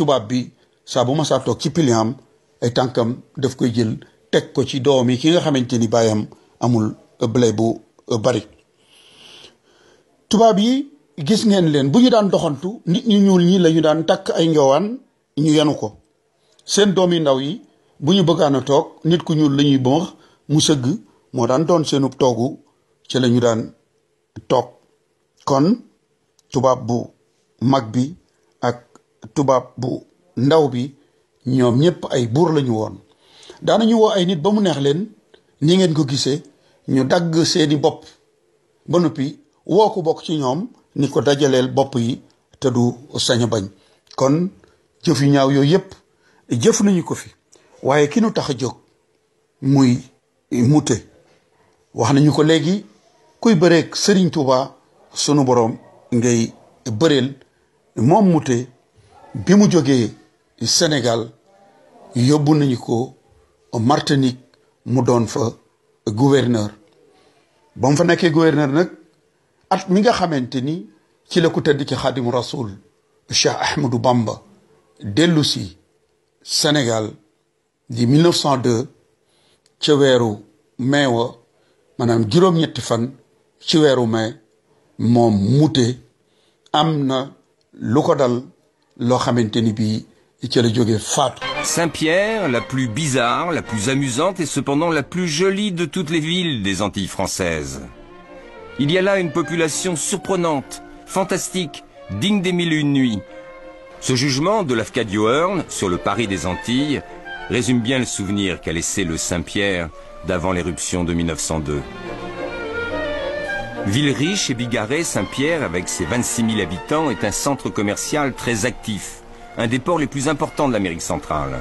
tubaab bi saa bu ma saa toog ci piliam ay tànkam daf koy jël teg ko ci doom yi ki nga xamante ni baayam amul blé bu bari. tubaab yi gis ngeen leen bu ñu daan doxantu nit ñu ñuul ñi la ñu daan takk ay njowaan ñu yenu ko seen doom yi ndaw yi bu ñu bëggaan a toog nit ku ñuul la ñuy bëmax mu sëgg moo daan doon seenu toogu ci la ñu daan toog. kon tubaab bu mag bi ak tubaab bu ndaw bi ñoom ñëpp ay buur lañu woon. daanañu woo ay nit ba mu neex leen ni ngeen ko gisee ñu dagg seeni bopp ba noppi woo ko bokk ci ñoom ni ko dajaleel bopp yi te du sañ a bañ. kon jëf yu ñaaw yooyu yëpp jëf nañu ko fi waaye ki nu tax a jóg muy mute wax nañu ko léegi kuy bëreeg Serigne Touba sunu borom ngay bëreel. moom mute bi mu jógee Sénégal yóbbu nañu ko Martinique mu doon fa gouverneur. ba mu fa nekkee gouverneur nag at mi nga xamante ni ci la ku tedd ci Xaadimu Rasul Cheikh Ahmadou Bamba dellu si Sénégal di 1902 ca weeru mai wa maanaam juróom-ñetti fan ci weeru mai moom mute am na lu ko dal loo xamante ni bii ci la jógee faatu. Saint-Pierre, la plus bizarre, la plus amusante et cependant la plus jolie de toutes les villes des Antilles françaises. Il y a là une population surprenante, fantastique, digne des mille et une nuits. Ce jugement de Lafcadio Hearn sur le Paris des Antilles résume bien le souvenir qu'a laissé le Saint-Pierre d'avant l'éruption de 1902. Ville riche et bigarrée, Saint-Pierre, avec ses 26 000 habitants, est un centre commercial très actif, un des ports les plus importants de l'Amérique centrale.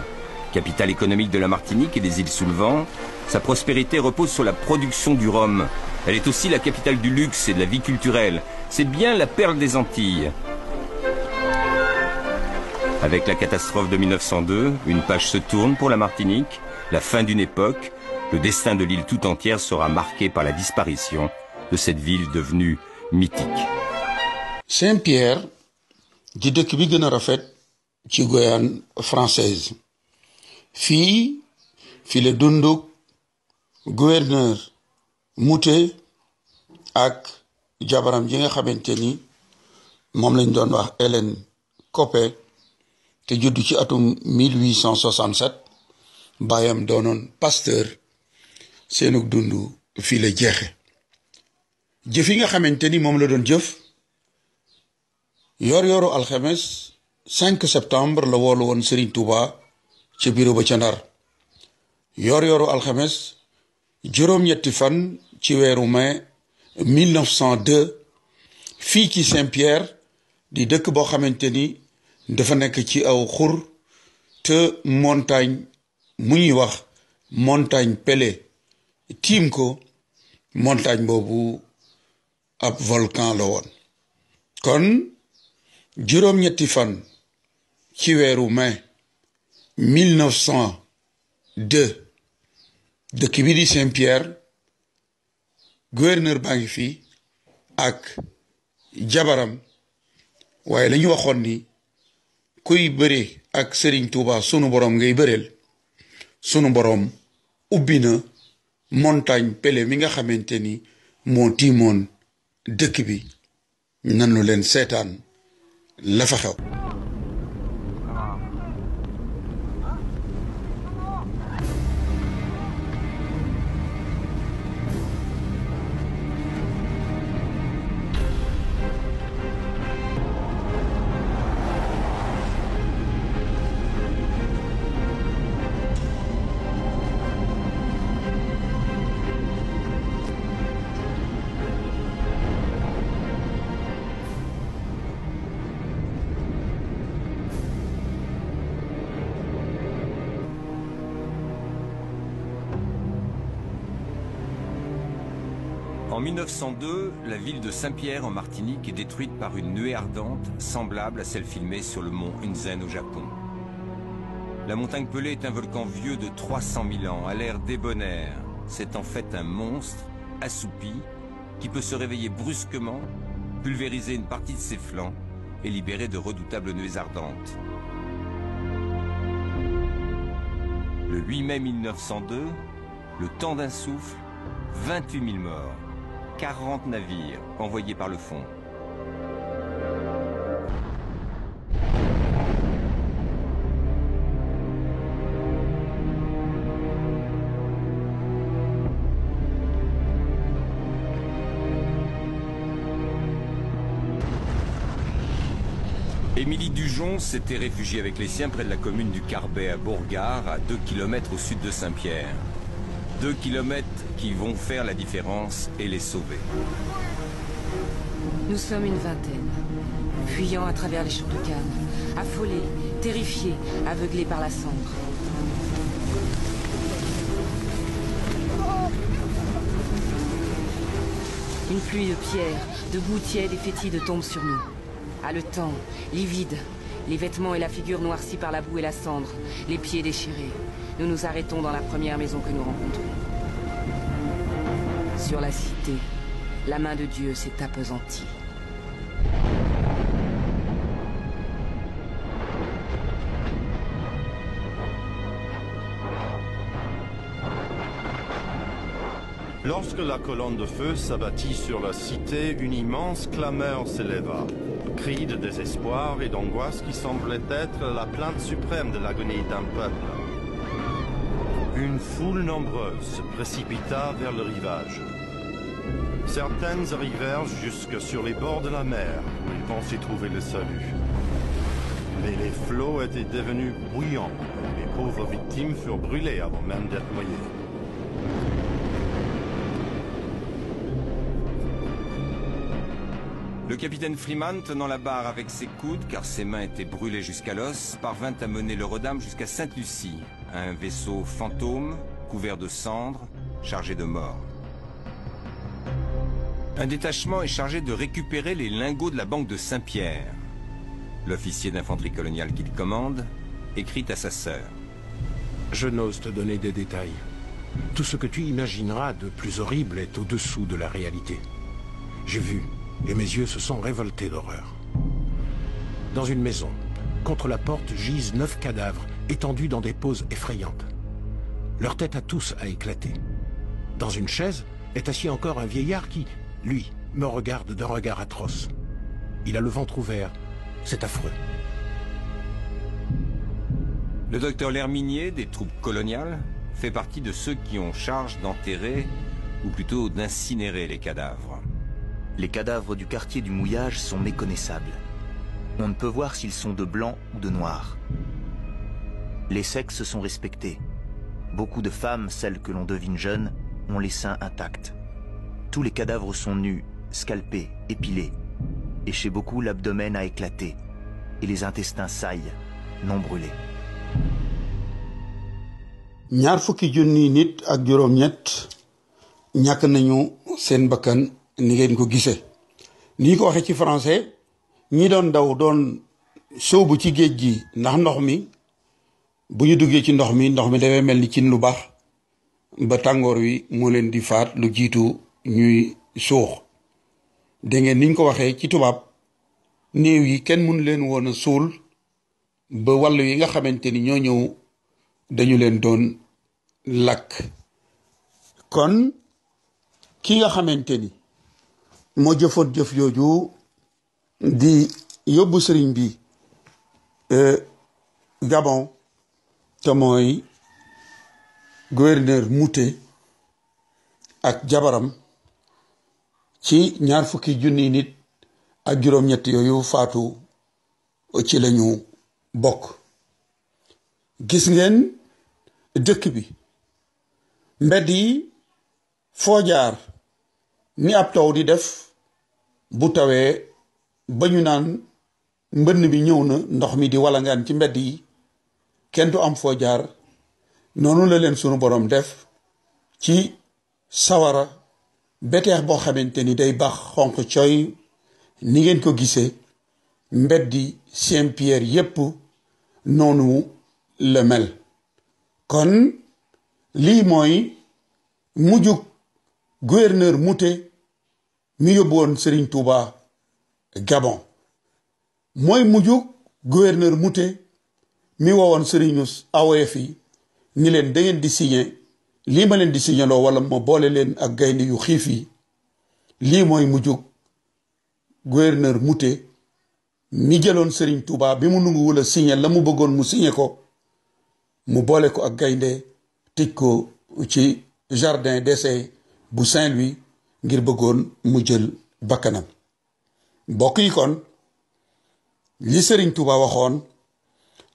Capitale économique de la Martinique et des îles sous le vent, sa prospérité repose sur la production du rhum. Elle est aussi la capitale du luxe et de la vie culturelle. C'est bien la perle des Antilles. Avec la catastrophe de 1902, une page se tourne pour la Martinique, la fin d'une époque. Le destin de l'île tout entière sera marqué par la disparition de cette ville devenue mythique. Saint-Pierre di dëkk bi gën a rafet ci Guyane française fii la dunduk gouverneur Moutet ak jabaram ji nga xamante ni moom lañ doon wax Hélène Copé te juddu ci atum 1867 baayam doonoon pasteur seenug dundu fii la jeexe. jëf yi nga xamante ni moom la doon jëf yor-yoru alxames 5 septembre la woolu woon Serigne Touba ci bureau ba ca Ndar. yor-yoru alxames juróom-ñetti fan ci weeru mai 1902 fii ci Saint-Pierre di dëkk boo xamante ni dafa nekk ci aw xur te montagne mu ñuy wax montagne Pelée tiim ko. montagne boobu ab volcan la woon. kon juróom-ñetti fan ci weeru mai 1902 dëkk bi di Saint-Pierre gouverneur baa ngi fii ak jabaram waaye la ñu waxoon ni kuy bëre ak Serigne Touba sunu borom ngay bëreel sunu borom ubbi na montagne Pelée mi nga xamante ni moo tiimoon dëkk bi nanu leen seetaan la fa xew. En 1902, la ville de Saint-Pierre en Martinique est détruite par une nuée ardente semblable à celle filmée sur le mont Hunzen au Japon. La montagne Pelée est un volcan vieux de 300 000 ans, à l'air débonnaire. C'est en fait un monstre assoupi qui peut se réveiller brusquement, pulvériser une partie de ses flancs et libérer de redoutables nuées ardentes. Le 8 mai 1902, le temps d'un souffle, 28 000 morts, 40 navires envoyés par le fond. Émilie Dujon s'était réfugiée avec les siens près de la commune du Carbet à Bourgard, à 2 km au sud de Saint-Pierre. 2 km qui vont faire la différence et les sauver. Nous sommes une vingtaine, fuyant à travers les champs de canne, affolés, terrifiés, aveuglés par la cendre. Une pluie de pierres, de boue tiède et fétide tombe sur nous. Haletants, livides, les vêtements et la figure noircis par la boue et la cendre, les pieds déchirés. Nous nous arrêtons dans la première maison que nous rencontrons. Sur la cité, la main de Dieu s'est appesantie. Lorsque la colonne de feu s'abattit sur la cité, une immense clameur s'éleva. Cri de désespoir et d'angoisse qui semblait être la plainte suprême de l'agonie d'un peuple. Une foule nombreuse se précipita vers le rivage. Certaines arrivèrent jusque sur les bords de la mer, où ils pensaient trouver le salut. Mais les flots étaient devenus bouillants. Les pauvres victimes furent brûlées avant même d'être noyées. Le capitaine Freeman, tenant la barre avec ses coudes, car ses mains étaient brûlées jusqu'à l'os, parvint à mener le Rodam jusqu'à Sainte-Lucie, un vaisseau fantôme, couvert de cendres, chargé de morts. Un détachement est chargé de récupérer les lingots de la banque de Saint-Pierre. L'officier d'infanterie coloniale qui le commande écrit à sa sœur. Je n'ose te donner des détails. Tout ce que tu imagineras de plus horrible est au-dessous de la réalité. J'ai vu, et mes yeux se sont révoltés d'horreur. Dans une maison, contre la porte gisent 9 cadavres, étendus dans des poses effrayantes. Leur tête à tous a éclaté. Dans une chaise est assis encore un vieillard qui, lui, me regarde d'un regard atroce. Il a le ventre ouvert, c'est affreux. Le docteur L'Herminier, des troupes coloniales, fait partie de ceux qui ont charge d'enterrer, ou plutôt d'incinérer les cadavres. Les cadavres du quartier du Mouillage sont méconnaissables. On ne peut voir s'ils sont de blanc ou de noir. Les sexes sont respectés. Beaucoup de femmes, celles que l'on devine jeunes, ont les seins intacts. Tous les cadavres sont nus, scalpés, épilés. Et chez beaucoup, l'abdomen a éclaté. Et les intestins saillent, non brûlés. ñaar fukki junni nit ak juróom ñett ñàkk nañu seen bakkan ni ngeen ko gisee ni ko waxee ci français ñi doon daw doon sóobu ci géej gi ndax ndox mi bu ñu duggee ci ndox mi dafay mel ni cin lu baax ba tàngoor wi moo leen di faat lu jiitu ñuy suux dégg ngeen niñ ko waxee ci tubaab néew yi kenn mënu leen woon a suul ba wàllu yi nga xamante ni ñoo ñëw dañu leen doon lakk kon ki nga xamante ni moo jëfoon jëf jooju di yóbbu sëriñ bi Gabon te mooy gouverneur Moutet ak jabaram ci ñaar fukki junni nit ak juróom-ñett yooyu faatu ci lañu bokk gis ngeen dëkk bi mbedd yi foo jaar ni ab taw di def bu tawee ba ñu naan mbënn bi ñëw na ndox mi di walangaan ci mbedd yi kenn du am foo jaar noonu la leen sunu borom def ci sawara beteex boo xamante ni day bax xonq coy ni ngeen ko gisee mbeddi Saint-Pierre yépp noonu la mel kon lii mooy mujjug gouverneur Moutet mi yóbbu woon Serigne Touba Gabon mooy mujjug gouverneur Moutet mi woowoon Serigne AOF yi ni leen da ngeen di signé lii ma leen di signaloo wala ma boole leen ak gaynde yu xiif yi lii mooy mujjug gouverneur Mouté mi jëloon Serigne Touba bi mu nanguwul a signé la mu bëggoon mu signé ko mu boole ko ak gaynde tëj ko ci jardin d'essai bu Saint-Louis ngir bëggoon mu jël bakkanam mbokk yi kon li Serigne Touba waxoon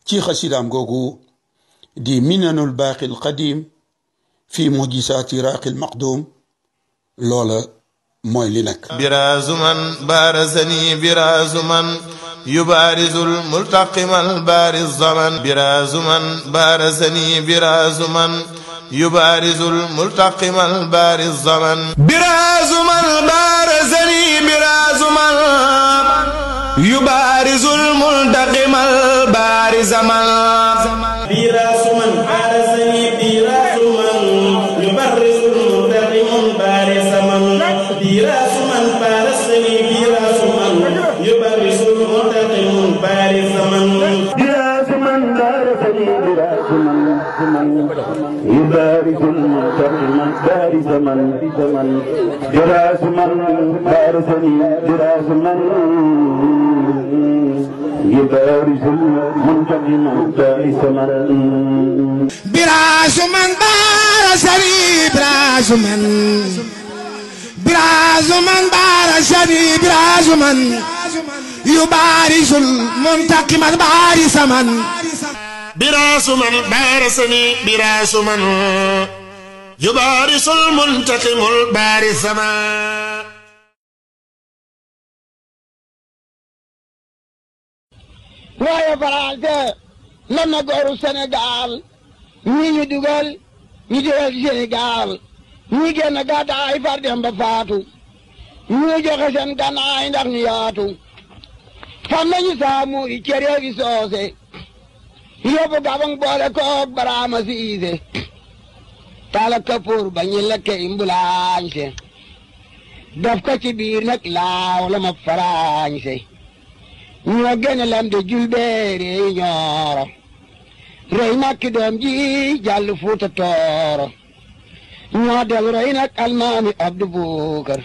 ci xasidaam googu di minanul baaqil qadim fi mujisaati raaqil maqdum loola mooy li nekk birazuman barazani birazuman yubarizul multaqimal bariz zaman birazuman barazani birazuman yubarizul multaqimal bariz zaman birazuman barazani birazuman yubarizul multaqimal bariz zaman birazuman barazani birazuman yubarizul multaqimal bariz zaman birazuman barazani birazuman yubarizul multaqimal bariz zaman birazuman barazani birazuman يبارز المنتقم بارز من براز من بارزني براز من يبارز المنتقم بارز من براز من بارزني براز من براز من بارزني براز من يبارز المنتقم بارز من براس من بارسني براس من يبارس المنتقم البارس ما waaye Faranse lan na gooru Sénégal ñii ñu dugal Sénégal ñii génn gàddaay far dem ba faatu ñii joxe seen gànnaay ndax ñu yaatu fam nañu saamu i cere gi soose yóbbu Gabang boole koog Baraama Siise tala kapoor ba ñu lekke imbulaañse daf ko ci biir nag laaw la ma faraañse ñoo gene lam de julbeere ñooro rey makki doom ji jàll Fuuta Tooro ñoo del rey nag almaami Abdu Bukar